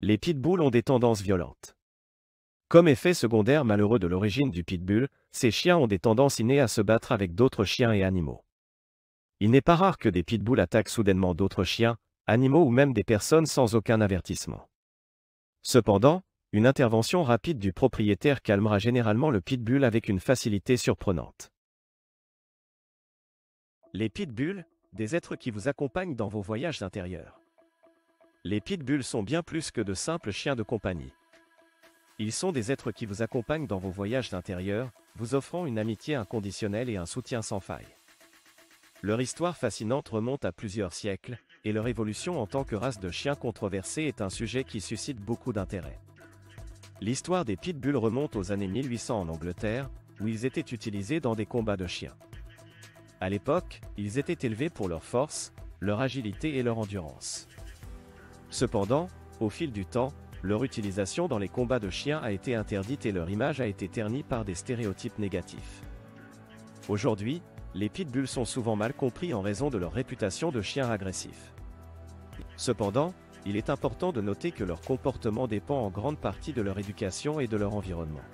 Les pitbulls ont des tendances violentes. Comme effet secondaire malheureux de l'origine du pitbull, ces chiens ont des tendances innées à se battre avec d'autres chiens et animaux. Il n'est pas rare que des pitbulls attaquent soudainement d'autres chiens, animaux ou même des personnes sans aucun avertissement. Cependant, une intervention rapide du propriétaire calmera généralement le pitbull avec une facilité surprenante. Les pitbulls, des êtres qui vous accompagnent dans vos voyages intérieurs. Les pitbulls sont bien plus que de simples chiens de compagnie. Ils sont des êtres qui vous accompagnent dans vos voyages intérieurs, vous offrant une amitié inconditionnelle et un soutien sans faille. Leur histoire fascinante remonte à plusieurs siècles, et leur évolution en tant que race de chiens controversée est un sujet qui suscite beaucoup d'intérêt. L'histoire des pitbulls remonte aux années 1800 en Angleterre, où ils étaient utilisés dans des combats de chiens. À l'époque, ils étaient élevés pour leur force, leur agilité et leur endurance. Cependant, au fil du temps, leur utilisation dans les combats de chiens a été interdite et leur image a été ternie par des stéréotypes négatifs. Aujourd'hui, les pitbulls sont souvent mal compris en raison de leur réputation de chiens agressifs. Cependant, il est important de noter que leur comportement dépend en grande partie de leur éducation et de leur environnement.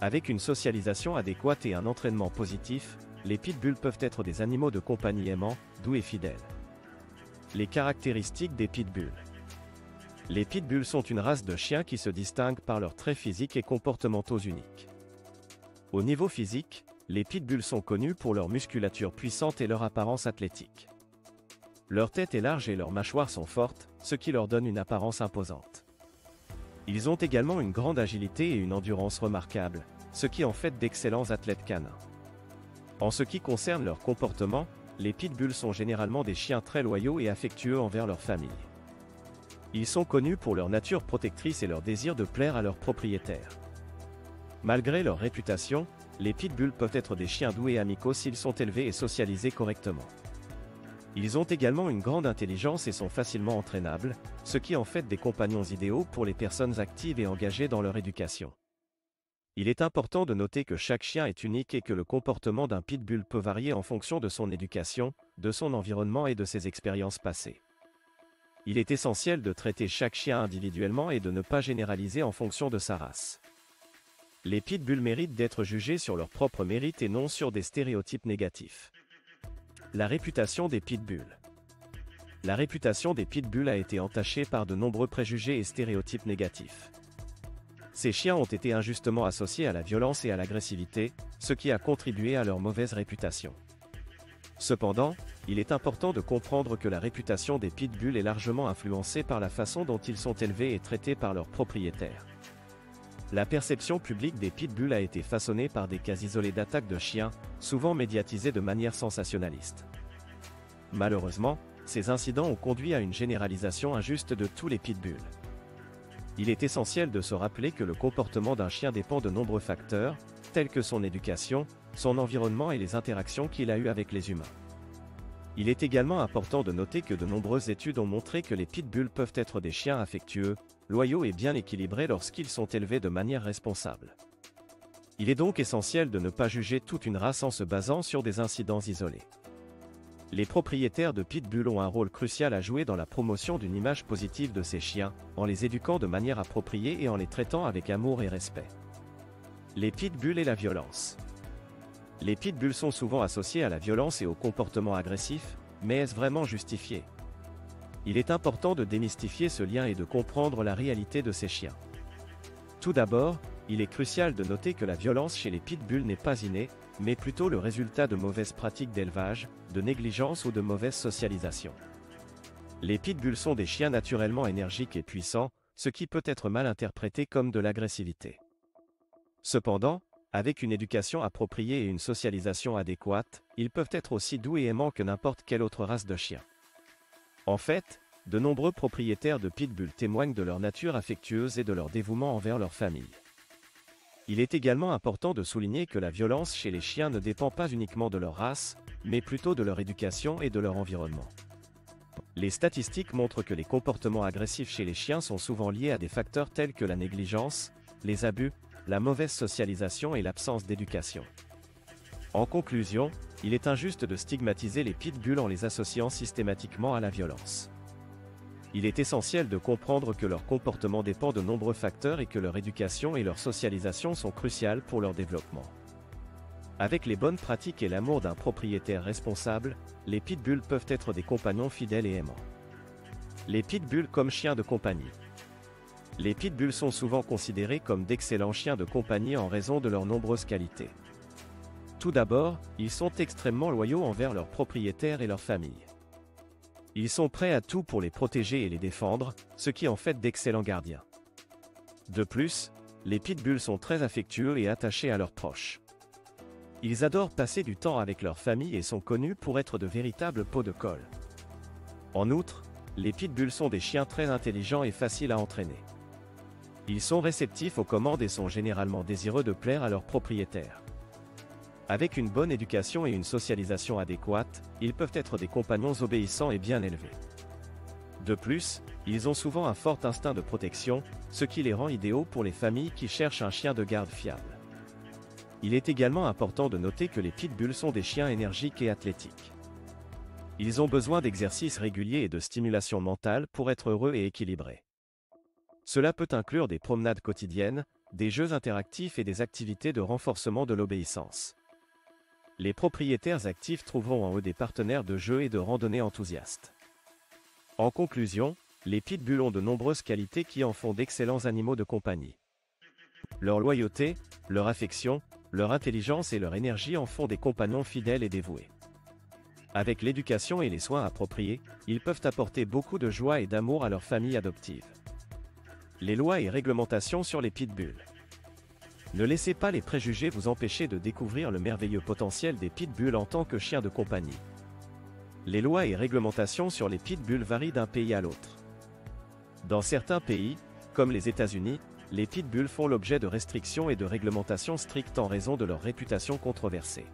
Avec une socialisation adéquate et un entraînement positif, les pitbulls peuvent être des animaux de compagnie aimants, doux et fidèles. Les caractéristiques des pitbulls. Les pitbulls sont une race de chiens qui se distingue par leurs traits physiques et comportementaux uniques. Au niveau physique, les pitbulls sont connus pour leur musculature puissante et leur apparence athlétique. Leur tête est large et leurs mâchoires sont fortes, ce qui leur donne une apparence imposante. Ils ont également une grande agilité et une endurance remarquables, ce qui en fait d'excellents athlètes canins. En ce qui concerne leur comportement, les pitbulls sont généralement des chiens très loyaux et affectueux envers leur famille. Ils sont connus pour leur nature protectrice et leur désir de plaire à leurs propriétaires. Malgré leur réputation, les pitbulls peuvent être des chiens doux et amicaux s'ils sont élevés et socialisés correctement. Ils ont également une grande intelligence et sont facilement entraînables, ce qui en fait des compagnons idéaux pour les personnes actives et engagées dans leur éducation. Il est important de noter que chaque chien est unique et que le comportement d'un pitbull peut varier en fonction de son éducation, de son environnement et de ses expériences passées. Il est essentiel de traiter chaque chien individuellement et de ne pas généraliser en fonction de sa race. Les pitbulls méritent d'être jugés sur leurs propres mérites et non sur des stéréotypes négatifs. La réputation des pitbulls. La réputation des pitbulls a été entachée par de nombreux préjugés et stéréotypes négatifs. Ces chiens ont été injustement associés à la violence et à l'agressivité, ce qui a contribué à leur mauvaise réputation. Cependant, il est important de comprendre que la réputation des pitbulls est largement influencée par la façon dont ils sont élevés et traités par leurs propriétaires. La perception publique des pitbulls a été façonnée par des cas isolés d'attaques de chiens, souvent médiatisés de manière sensationnaliste. Malheureusement, ces incidents ont conduit à une généralisation injuste de tous les pitbulls. Il est essentiel de se rappeler que le comportement d'un chien dépend de nombreux facteurs, tels que son éducation, son environnement et les interactions qu'il a eues avec les humains. Il est également important de noter que de nombreuses études ont montré que les pitbulls peuvent être des chiens affectueux, loyaux et bien équilibrés lorsqu'ils sont élevés de manière responsable. Il est donc essentiel de ne pas juger toute une race en se basant sur des incidents isolés. Les propriétaires de pitbulls ont un rôle crucial à jouer dans la promotion d'une image positive de ces chiens, en les éduquant de manière appropriée et en les traitant avec amour et respect. Les pitbulls et la violence. Les pitbulls sont souvent associés à la violence et au comportement agressif, mais est-ce vraiment justifié? Il est important de démystifier ce lien et de comprendre la réalité de ces chiens. Tout d'abord, il est crucial de noter que la violence chez les pitbulls n'est pas innée, mais plutôt le résultat de mauvaises pratiques d'élevage, de négligence ou de mauvaise socialisation. Les pitbulls sont des chiens naturellement énergiques et puissants, ce qui peut être mal interprété comme de l'agressivité. Cependant, avec une éducation appropriée et une socialisation adéquate, ils peuvent être aussi doux et aimants que n'importe quelle autre race de chien. En fait, de nombreux propriétaires de pitbulls témoignent de leur nature affectueuse et de leur dévouement envers leur famille. Il est également important de souligner que la violence chez les chiens ne dépend pas uniquement de leur race, mais plutôt de leur éducation et de leur environnement. Les statistiques montrent que les comportements agressifs chez les chiens sont souvent liés à des facteurs tels que la négligence, les abus, la mauvaise socialisation et l'absence d'éducation. En conclusion, il est injuste de stigmatiser les pitbulls en les associant systématiquement à la violence. Il est essentiel de comprendre que leur comportement dépend de nombreux facteurs et que leur éducation et leur socialisation sont cruciales pour leur développement. Avec les bonnes pratiques et l'amour d'un propriétaire responsable, les pitbulls peuvent être des compagnons fidèles et aimants. Les pitbulls comme chiens de compagnie. Les pitbulls sont souvent considérés comme d'excellents chiens de compagnie en raison de leurs nombreuses qualités. Tout d'abord, ils sont extrêmement loyaux envers leurs propriétaires et leur famille. Ils sont prêts à tout pour les protéger et les défendre, ce qui en fait d'excellents gardiens. De plus, les pitbulls sont très affectueux et attachés à leurs proches. Ils adorent passer du temps avec leur famille et sont connus pour être de véritables pots de colle. En outre, les pitbulls sont des chiens très intelligents et faciles à entraîner. Ils sont réceptifs aux commandes et sont généralement désireux de plaire à leurs propriétaires. Avec une bonne éducation et une socialisation adéquate, ils peuvent être des compagnons obéissants et bien élevés. De plus, ils ont souvent un fort instinct de protection, ce qui les rend idéaux pour les familles qui cherchent un chien de garde fiable. Il est également important de noter que les pitbulls sont des chiens énergiques et athlétiques. Ils ont besoin d'exercices réguliers et de stimulation mentale pour être heureux et équilibrés. Cela peut inclure des promenades quotidiennes, des jeux interactifs et des activités de renforcement de l'obéissance. Les propriétaires actifs trouveront en eux des partenaires de jeu et de randonnée enthousiastes. En conclusion, les pitbulls ont de nombreuses qualités qui en font d'excellents animaux de compagnie. Leur loyauté, leur affection, leur intelligence et leur énergie en font des compagnons fidèles et dévoués. Avec l'éducation et les soins appropriés, ils peuvent apporter beaucoup de joie et d'amour à leur famille adoptive. Les lois et réglementations sur les pitbulls. Ne laissez pas les préjugés vous empêcher de découvrir le merveilleux potentiel des pitbulls en tant que chiens de compagnie. Les lois et réglementations sur les pitbulls varient d'un pays à l'autre. Dans certains pays, comme les États-Unis, les pitbulls font l'objet de restrictions et de réglementations strictes en raison de leur réputation controversée.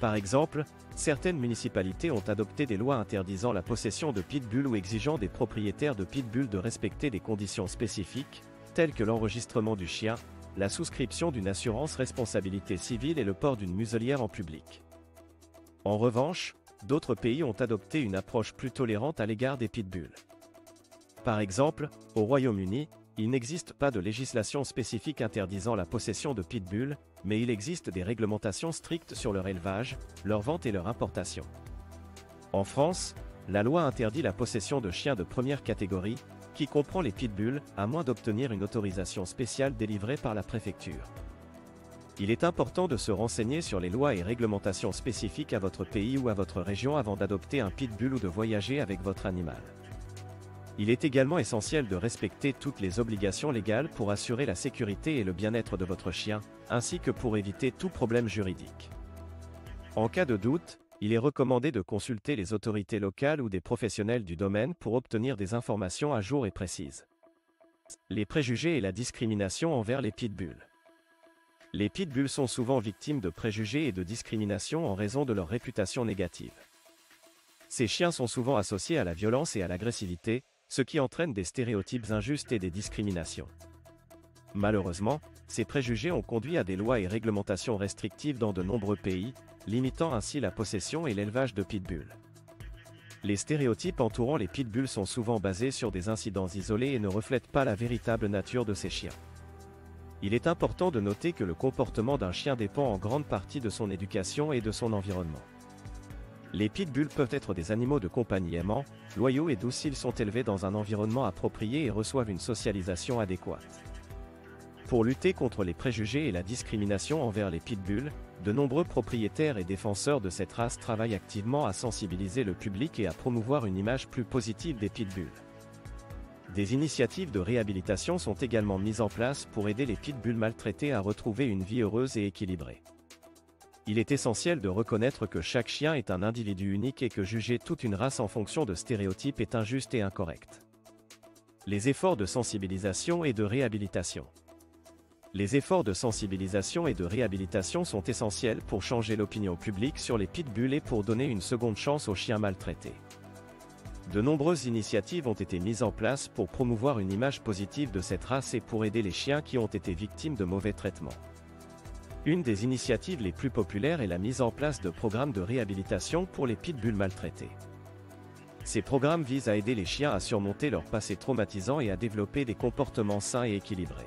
Par exemple, certaines municipalités ont adopté des lois interdisant la possession de pitbulls ou exigeant des propriétaires de pitbulls de respecter des conditions spécifiques, telles que l'enregistrement du chien, la souscription d'une assurance responsabilité civile et le port d'une muselière en public. En revanche, d'autres pays ont adopté une approche plus tolérante à l'égard des pitbulls. Par exemple, au Royaume-Uni, il n'existe pas de législation spécifique interdisant la possession de pitbulls, mais il existe des réglementations strictes sur leur élevage, leur vente et leur importation. En France, la loi interdit la possession de chiens de première catégorie, qui comprend les pitbulls, à moins d'obtenir une autorisation spéciale délivrée par la préfecture. Il est important de se renseigner sur les lois et réglementations spécifiques à votre pays ou à votre région avant d'adopter un pitbull ou de voyager avec votre animal. Il est également essentiel de respecter toutes les obligations légales pour assurer la sécurité et le bien-être de votre chien, ainsi que pour éviter tout problème juridique. En cas de doute, il est recommandé de consulter les autorités locales ou des professionnels du domaine pour obtenir des informations à jour et précises. Les préjugés et la discrimination envers les pitbulls. Les pitbulls sont souvent victimes de préjugés et de discrimination en raison de leur réputation négative. Ces chiens sont souvent associés à la violence et à l'agressivité, ce qui entraîne des stéréotypes injustes et des discriminations. Malheureusement, ces préjugés ont conduit à des lois et réglementations restrictives dans de nombreux pays, limitant ainsi la possession et l'élevage de pitbulls. Les stéréotypes entourant les pitbulls sont souvent basés sur des incidents isolés et ne reflètent pas la véritable nature de ces chiens. Il est important de noter que le comportement d'un chien dépend en grande partie de son éducation et de son environnement. Les pitbulls peuvent être des animaux de compagnie aimants, loyaux et doux s'ils sont élevés dans un environnement approprié et reçoivent une socialisation adéquate. Pour lutter contre les préjugés et la discrimination envers les pitbulls, de nombreux propriétaires et défenseurs de cette race travaillent activement à sensibiliser le public et à promouvoir une image plus positive des pitbulls. Des initiatives de réhabilitation sont également mises en place pour aider les pitbulls maltraités à retrouver une vie heureuse et équilibrée. Il est essentiel de reconnaître que chaque chien est un individu unique et que juger toute une race en fonction de stéréotypes est injuste et incorrect. Les efforts de sensibilisation et de réhabilitation. Les efforts de sensibilisation et de réhabilitation sont essentiels pour changer l'opinion publique sur les pitbulls et pour donner une seconde chance aux chiens maltraités. De nombreuses initiatives ont été mises en place pour promouvoir une image positive de cette race et pour aider les chiens qui ont été victimes de mauvais traitements. Une des initiatives les plus populaires est la mise en place de programmes de réhabilitation pour les pitbulls maltraités. Ces programmes visent à aider les chiens à surmonter leur passé traumatisant et à développer des comportements sains et équilibrés.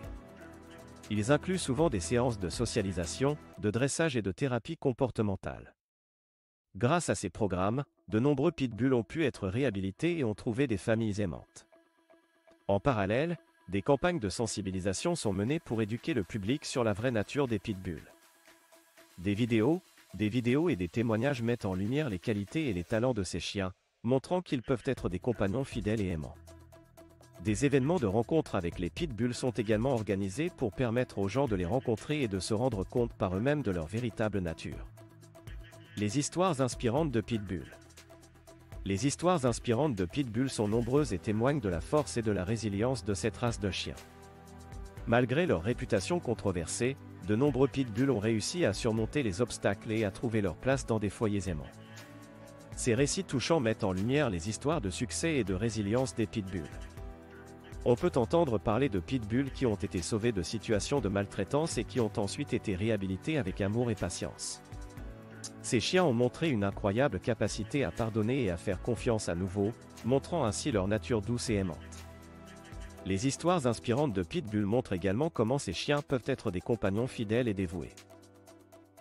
Ils incluent souvent des séances de socialisation, de dressage et de thérapie comportementale. Grâce à ces programmes, de nombreux pitbulls ont pu être réhabilités et ont trouvé des familles aimantes. En parallèle, des campagnes de sensibilisation sont menées pour éduquer le public sur la vraie nature des pitbulls. Des vidéos et des témoignages mettent en lumière les qualités et les talents de ces chiens, montrant qu'ils peuvent être des compagnons fidèles et aimants. Des événements de rencontre avec les pitbulls sont également organisés pour permettre aux gens de les rencontrer et de se rendre compte par eux-mêmes de leur véritable nature. Les histoires inspirantes de pitbulls. Les histoires inspirantes de pitbulls sont nombreuses et témoignent de la force et de la résilience de cette race de chiens. Malgré leur réputation controversée, de nombreux pitbulls ont réussi à surmonter les obstacles et à trouver leur place dans des foyers aimants. Ces récits touchants mettent en lumière les histoires de succès et de résilience des pitbulls. On peut entendre parler de pitbulls qui ont été sauvés de situations de maltraitance et qui ont ensuite été réhabilités avec amour et patience. Ces chiens ont montré une incroyable capacité à pardonner et à faire confiance à nouveau, montrant ainsi leur nature douce et aimante. Les histoires inspirantes de pitbulls montrent également comment ces chiens peuvent être des compagnons fidèles et dévoués.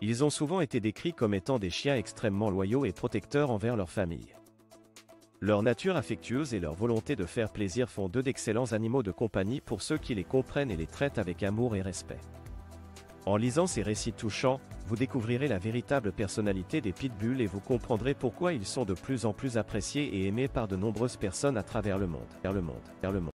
Ils ont souvent été décrits comme étant des chiens extrêmement loyaux et protecteurs envers leur famille. Leur nature affectueuse et leur volonté de faire plaisir font d'eux d'excellents animaux de compagnie pour ceux qui les comprennent et les traitent avec amour et respect. En lisant ces récits touchants, vous découvrirez la véritable personnalité des pitbulls et vous comprendrez pourquoi ils sont de plus en plus appréciés et aimés par de nombreuses personnes à travers le monde.